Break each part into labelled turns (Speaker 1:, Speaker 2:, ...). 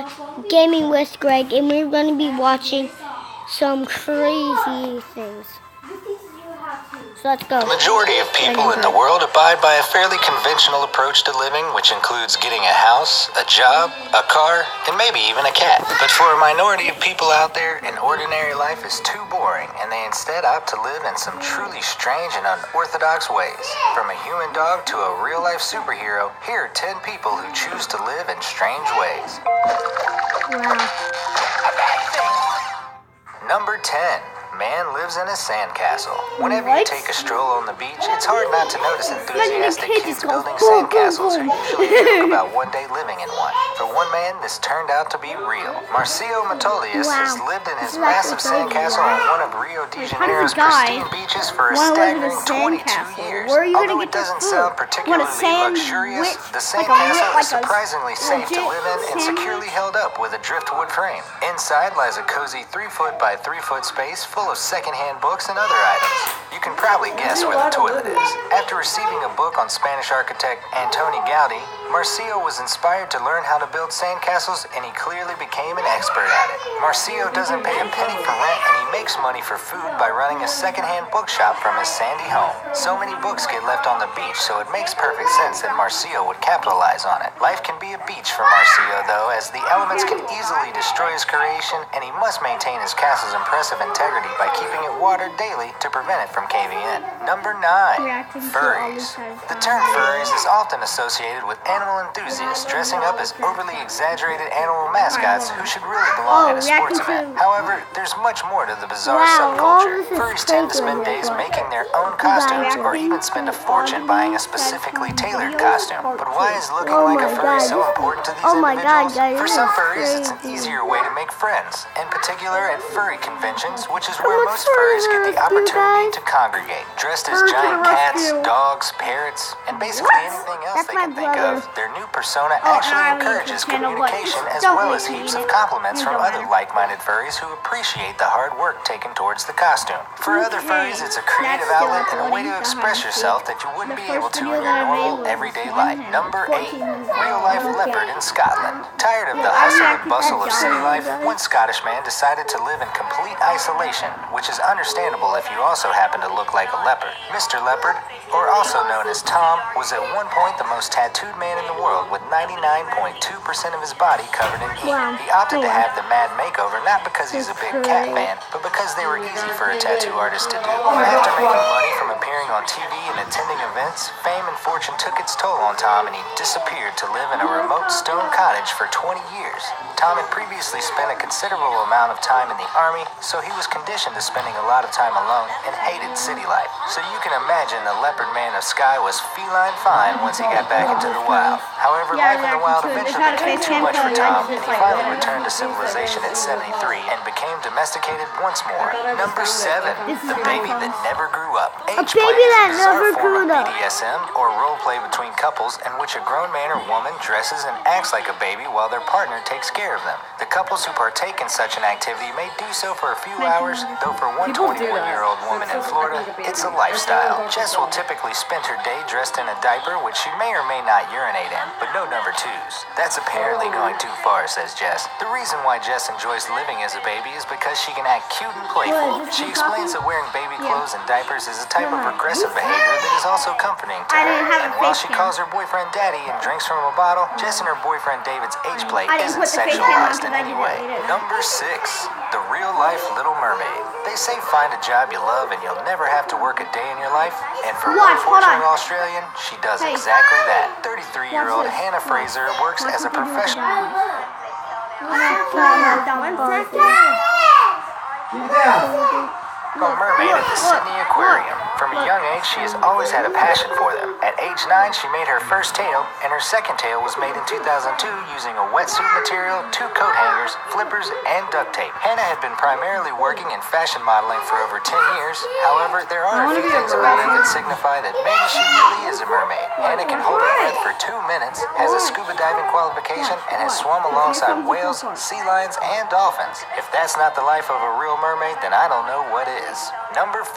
Speaker 1: for Gaming with Greg, and we're going to be watching some crazy things. So let's go.
Speaker 2: The majority of people in the world abide by a fairly conventional approach to living, which includes getting a house, a job, a car, and maybe even a cat. But for a minority of people out there, an ordinary life is too boring, and they instead opt to live in some truly strange and unorthodox ways. From a human dog to a real-life superhero, here are 10 people who choose to live in strange ways.
Speaker 1: Wow.
Speaker 2: Number 10. Man lives in a sandcastle. Whenever you take a stroll on the beach, it's hard not to notice enthusiastic kids building sandcastles who usually joke about one day living in one. For one man, this turned out to be real. Marcio Matolius has lived in his massive sandcastle on one of Rio de Janeiro's pristine beaches for a staggering 22 years. Although it doesn't sound particularly luxurious, the sandcastle is surprisingly safe to live in and securely held up with a driftwood frame. Inside lies a cozy 3-foot by 3-foot space full of secondhand books and other items. You can probably guess where the toilet is. After receiving a book on Spanish architect Antoni Gaudi, Marcio was inspired to learn how to build sandcastles, and he clearly became an expert at it. Marcio doesn't pay a penny for rent, and he makes money for food by running a secondhand bookshop from his sandy home. So many books get left on the beach, so it makes perfect sense that Marcio would capitalize on it. Life can be a beach for Marcio, though, as the elements can easily destroy his creation, and he must maintain his castle's impressive integrity by keeping it watered daily to prevent it from caving in. Number 9. Furries. The term furries is often associated with animal enthusiasts dressing up as overly exaggerated animal mascots who should really belong at a sports event. However, there's much more to the bizarre subculture. Furries tend to spend days making their own costumes or even spend a fortune buying a specifically tailored costume. But why is looking like a furry so important to these individuals? For some furries, it's an easier way to make friends, in particular at furry conventions, which is where most furries get the opportunity to congregate. Dressed as giant cats, dogs, parrots, and basically anything else they can think of, their new persona actually encourages communication as well as heaps of compliments from other like-minded furries who appreciate the hard work taken towards the costume. For other furries, it's a creative outlet and a way to express yourself that you wouldn't be able to in your normal, everyday life. Number 8. Real-life leopard in Scotland. Tired of the hustle and bustle of city life, one Scottish man decided to live in complete isolation, which is understandable if you also happen to look like a leopard. Mr. Leopard, or also known as Tom, was at one point the most tattooed man in the world, with 99.2% of his body covered in ink. He opted to have the mad makeover not because he's a big cat fan, but because they were easy for a tattoo artist to do. After making money from appearing on TV and attending events, fame and fortune took its toll on Tom, and he disappeared to live in a remote stone cottage for 20 years. Tom had previously spent a considerable amount of time in the army, so he was conditioned to spending a lot of time alone and hated city life. So you can imagine the leopard man of Skye was feline fine once he got back into the wild. However, life in the wild eventually became too much for Tom, and he finally returned to civilization at 73 and became domesticated once more. Number 7. The baby that never grew up. Age play is a bizarre form of BDSM, or role play between couples, in which a grown man or woman dresses and acts like a baby while their partner takes care of them. The couples who partake in such an activity may do so for a few hours, though for one 21-year-old woman in Florida, it's a lifestyle. Jess will typically spend her day dressed in a diaper, which she may or may not urinate in, but no number 2s. That's apparently going too far, says Jess. The reason why Jess enjoys living as a baby is because she can act cute and playful. She explains that wearing baby clothes and diapers is a type of regressive behavior that is also comforting to her. And while she calls her boyfriend daddy and drinks from a bottle, Jess and her boyfriend David's age play isn't sexualized in any way. Number 6. The real-life Little Mermaid. They say find a job you love and you'll never have to work a day in your life. And for one fortunate Australian, she does exactly that. 33-year-old Hannah Fraser works as a professional mermaid at the Sydney Aquarium. From a young age, she has always had a passion for them. At age 9, she made her first tail, and her second tail was made in 2002 using a wetsuit material, 2 coat hangers, flippers, and duct tape. Hannah had been primarily working in fashion modeling for over 10 years. However, there are a few things about her that signify that maybe she really is a mermaid. Hannah can hold her breath for 2 minutes, has a scuba diving qualification, and has swum alongside whales, sea lions, and dolphins. If that's not the life of a real mermaid, then I don't know what is. Number 5.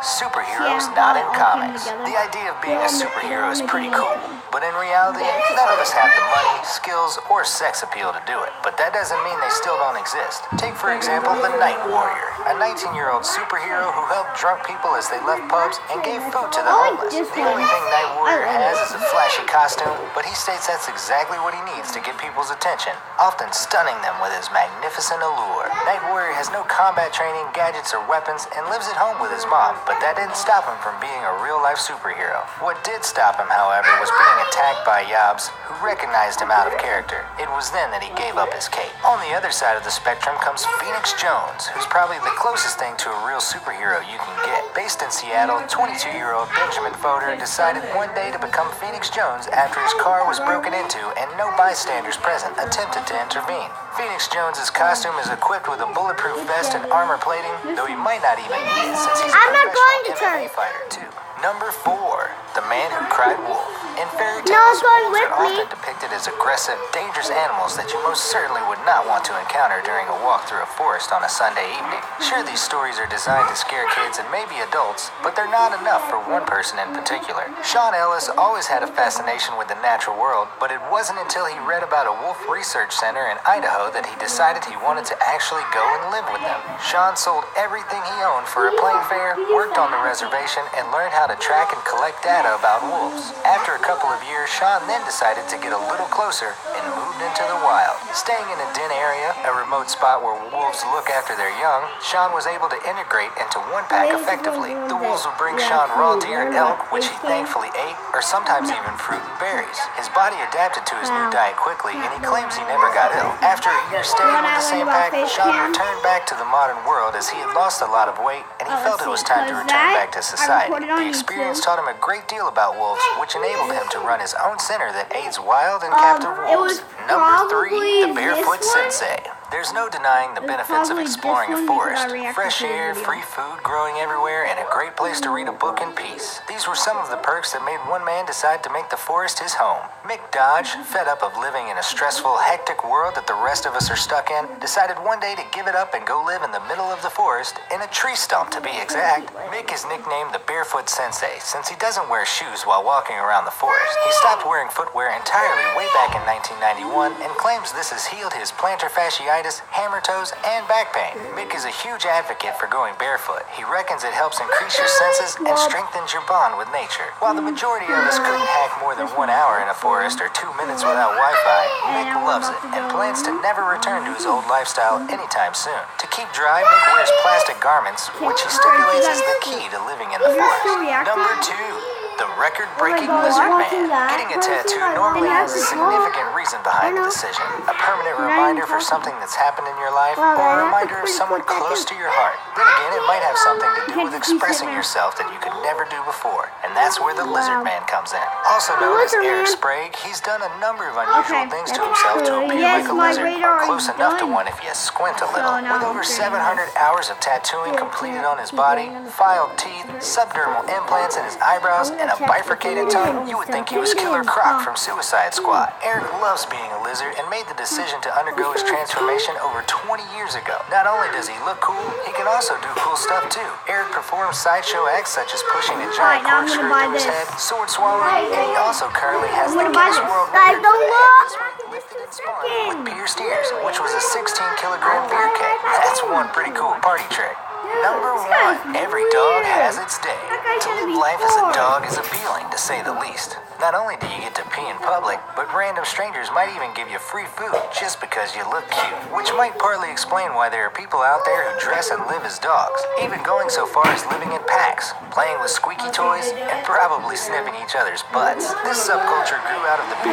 Speaker 2: Superheroes not in comics. The idea of being a superhero is pretty cool. But in reality, none of us have the money, skills, or sex appeal to do it. But that doesn't mean they still don't exist. Take, for example, the Night Warrior, a 19-year-old superhero who helped drunk people as they left pubs and gave food to the homeless. The only thing Night Warrior has is a flashy costume, but he states that's exactly what he needs to get people's attention, often stunning them with his magnificent allure. Night Warrior has no combat training, gadgets, or weapons, and lives at home with his mom, but that didn't stop him from being a real-life superhero. What did stop him, however, was being attacked by Yobs, who recognized him out of character. It was then that he gave up his cape. On the other side of the spectrum comes Phoenix Jones, who's probably the closest thing to a real superhero you can get. Based in Seattle, 22-year-old Benjamin Fodor decided one day to become Phoenix Jones after his car was broken into and no bystanders present attempted to intervene. Phoenix Jones's costume is equipped with a bulletproof vest and armor plating, though he might not even need it since he's a professional MMA fighter too. Number 4, the man who cried wolf. In fairy tales, wolves are often depicted as aggressive, dangerous animals that you most certainly would not want to encounter during a walk through a forest on a Sunday evening. Sure, these stories are designed to scare kids and maybe adults, but they're not enough for one person in particular. Sean Ellis always had a fascination with the natural world, but it wasn't until he read about a wolf research center in Idaho that he decided he wanted to actually go and live with them. Sean sold everything he owned for a plane fare, worked on the reservation, and learned how to track and collect data about wolves. After a couple of years, Sean then decided to get a little closer and moved into the wild. Staying in a den area, a remote spot where wolves look after their young, Sean was able to integrate into one pack effectively. The wolves would bring Sean raw deer and elk, which he thankfully ate, or sometimes even fruit and berries. His body adapted to his new diet quickly, and he claims he never got ill. After a year staying with the same pack, Sean returned back to the modern world as he had lost a lot of weight, and he felt it was time to return back to society. The experience taught him a great deal about wolves, which enabled him to run his own center that aids wild and captive wolves. Number 3, the Barefoot Sensei. There's no denying the benefits of exploring a forest. Fresh air, free food growing everywhere, and a great place to read a book in peace. These were some of the perks that made one man decide to make the forest his home. Mick Dodge, fed up of living in a stressful, hectic world that the rest of us are stuck in, decided one day to give it up and go live in the middle of the forest, in a tree stump to be exact. Mick is nicknamed the Barefoot Sensei since he doesn't wear shoes while walking around the forest. He stopped wearing footwear entirely way back in 1991 and claims this has healed his plantar fasciitis, hammer toes, and back pain. Mick is a huge advocate for going barefoot. He reckons it helps increase your senses and strengthens your bond with nature. While the majority of us couldn't hack more than 1 hour in a forest or 2 minutes without Wi-Fi, Mick loves it and plans to never return to his old lifestyle anytime soon. To keep dry, Mick wears plastic garments, which he stipulates is the key to living in the forest. Number 2. The record-breaking Lizard Man. Getting a tattoo normally has a significant reason behind the decision. A permanent reminder for something that's happened in your life, or a reminder of someone close to your heart. Then again, it might have something to do with expressing yourself that you could never do before, and that's where the Lizard Man comes in. Also known as Eric Sprague, he's done a number of unusual things to himself to appear like a lizard, or close enough to one if you squint a little. With over 700 hours of tattooing completed on his body, filed teeth, subdermal implants in his eyebrows, and a bifurcated tongue, you would think he was Killer Croc from Suicide Squad. Eric loves being a lizard and made the decision to undergo his transformation over 20 years ago. Not only does he look cool, he can also do cool stuff too. Eric performs sideshow acts such as pushing a giant corkscrew through his head, sword swallowing, and he also currently has the Guinness World Record for the heaviest weight lifted and spun with pierced ears, which was a 16-kilogram beer keg. That's one pretty cool party trick. Number 1. Every dog has its day. To live life as a dog is appealing, to say the least. Not only do you get to pee in public, but random strangers might even give you free food just because you look cute, which might partly explain why there are people out there who dress and live as dogs, even going so far as living in packs, playing with squeaky toys, and probably sniffing each other's butts. This subculture grew out of the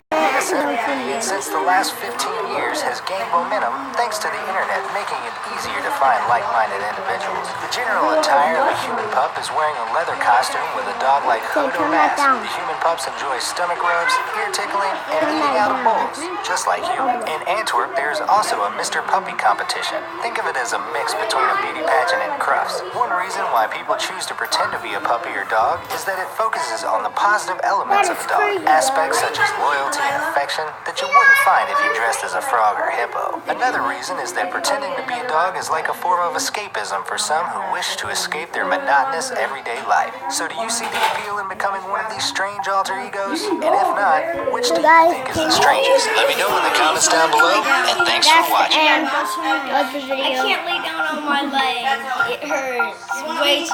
Speaker 2: and since the last 15 years has gained momentum thanks to the internet, making it easier to find like-minded individuals. The general attire of a human pup is wearing a leather costume with a dog-like hood or mask. The human pups enjoy stomach rubs, ear tickling, and eating out of bowls, just like you. In Antwerp, there's there's also a Mr. Puppy competition. Think of it as a mix between a beauty pageant and Crufts. One reason why people choose to pretend to be a puppy or dog is that it focuses on the positive elements of the dog, aspects such as loyalty and affection that you wouldn't find if you dressed as a frog or hippo. Another reason is that pretending to be a dog is like a form of escapism for some who wish to escape their monotonous everyday life. So do you see the appeal in becoming one of these strange alter egos? And if not, which do you think is the strangest? Let me know in the comments down below, and thanks for watching.
Speaker 1: That's the end of the video.
Speaker 3: I can't lay down on my leg. It hurts way too